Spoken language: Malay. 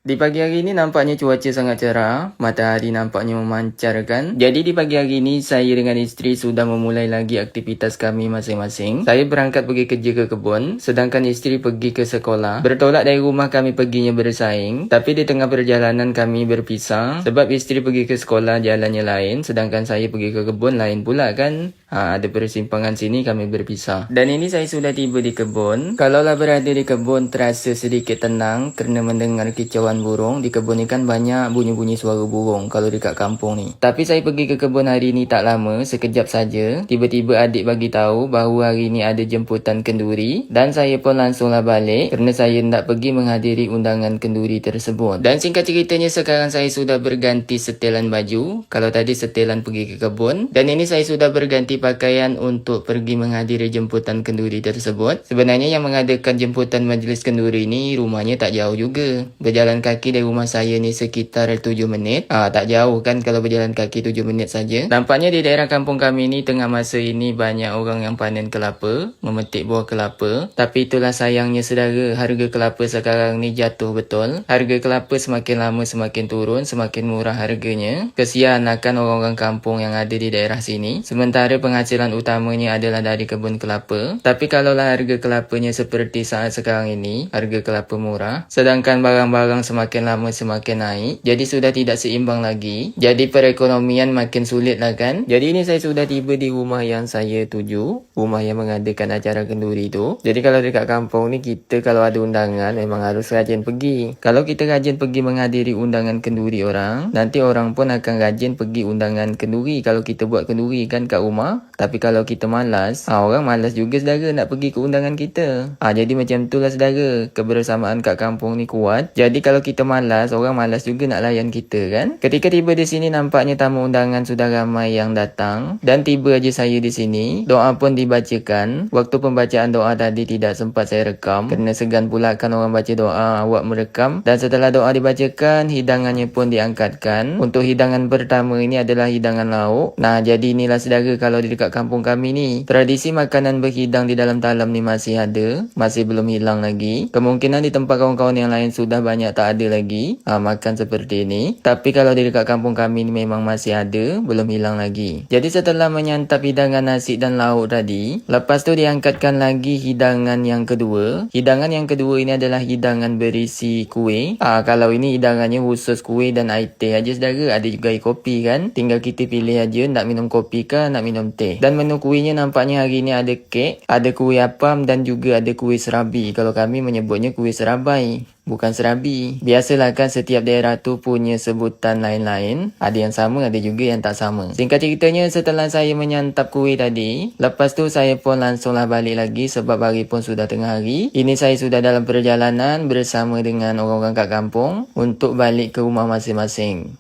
Di pagi hari ini nampaknya cuaca sangat cerah, matahari nampaknya memancarkan. Jadi di pagi hari ini saya dengan isteri sudah memulai lagi aktivitas kami masing-masing. Saya berangkat pergi kerja ke kebun, sedangkan isteri pergi ke sekolah. Bertolak dari rumah kami perginya bersaing, tapi di tengah perjalanan kami berpisah. Sebab isteri pergi ke sekolah jalannya lain, sedangkan saya pergi ke kebun lain pula kan. Ada persimpangan sini kami berpisah. Dan ini saya sudah tiba di kebun. Kalaulah berada di kebun terasa sedikit tenang kerana mendengar kicauan burung. Di kebun ni kan banyak bunyi-bunyi suara burung kalau dekat kampung ni. Tapi saya pergi ke kebun hari ni tak lama, sekejap saja. Tiba-tiba adik bagi tahu bahawa hari ni ada jemputan kenduri. Dan saya pun langsunglah balik kerana saya nak pergi menghadiri undangan kenduri tersebut. Dan singkat ceritanya sekarang saya sudah berganti setelan baju. Kalau tadi setelan pergi ke kebun. Dan ini saya sudah berganti pakaian untuk pergi menghadiri jemputan kenduri tersebut. Sebenarnya yang mengadakan jemputan majlis kenduri ni rumahnya tak jauh juga. Berjalan kaki dari rumah saya ni sekitar 7 menit. Tak jauh kan kalau berjalan kaki 7 menit saja. Nampaknya di daerah kampung kami ni tengah masa ini banyak orang yang panen kelapa, memetik buah kelapa. Tapi itulah sayangnya saudara, harga kelapa sekarang ni jatuh betul. Harga kelapa semakin lama semakin turun, semakin murah harganya. Kesian akan orang-orang kampung yang ada di daerah sini. Sementara penghasilan utamanya adalah dari kebun kelapa. Tapi kalaulah harga kelapanya seperti saat sekarang ini, harga kelapa murah, sedangkan barang-barang semakin lama semakin naik, jadi sudah tidak seimbang lagi. Jadi perekonomian makin sulit lah kan. Jadi ini saya sudah tiba di rumah yang saya tuju, rumah yang mengadakan acara kenduri tu. Jadi kalau dekat kampung ni kita kalau ada undangan memang harus rajin pergi. Kalau kita rajin pergi menghadiri undangan kenduri orang, nanti orang pun akan rajin pergi undangan kenduri kalau kita buat kenduri kan kat rumah. Tapi kalau kita malas, orang malas juga saudara nak pergi ke undangan kita. Jadi macam tu lah saudara, kebersamaan kat kampung ni kuat. Jadi kalau kita malas, orang malas juga nak layan kita kan. Ketika tiba di sini nampaknya tamu undangan sudah ramai yang datang. Dan tiba aja saya di sini, doa pun dibacakan. Waktu pembacaan doa tadi tidak sempat saya rekam kerana segan pula kan orang baca doa awak merekam. Dan setelah doa dibacakan, hidangannya pun diangkatkan. Untuk hidangan pertama ini adalah hidangan lauk. Jadi inilah saudara, kalau di dekat kampung kami ni, tradisi makanan berhidang di dalam talam ni masih ada, masih belum hilang lagi. Kemungkinan di tempat kawan-kawan yang lain sudah banyak tak ada lagi makan seperti ini. Tapi kalau di dekat kampung kami ni memang masih ada, belum hilang lagi. Jadi setelah menyantap hidangan nasi dan lauk tadi, lepas tu diangkatkan lagi hidangan yang kedua. Hidangan yang kedua ini adalah hidangan berisi kuih. Kalau ini hidangannya khusus kuih dan air teh aja saudara. Ada juga air kopi kan. Tinggal kita pilih aja nak minum kopi ke nak minum teh. Dan menu kuihnya nampaknya hari ni ada kek, ada kuih apam dan juga ada kuih serabi. Kalau kami menyebutnya kuih serabai, bukan serabi. Biasalah kan setiap daerah tu punya sebutan lain-lain. Ada yang sama, ada juga yang tak sama. Singkat ceritanya setelah saya menyantap kuih tadi, lepas tu saya pun langsunglah balik lagi sebab hari pun sudah tengah hari. Ini saya sudah dalam perjalanan bersama dengan orang-orang kat kampung untuk balik ke rumah masing-masing.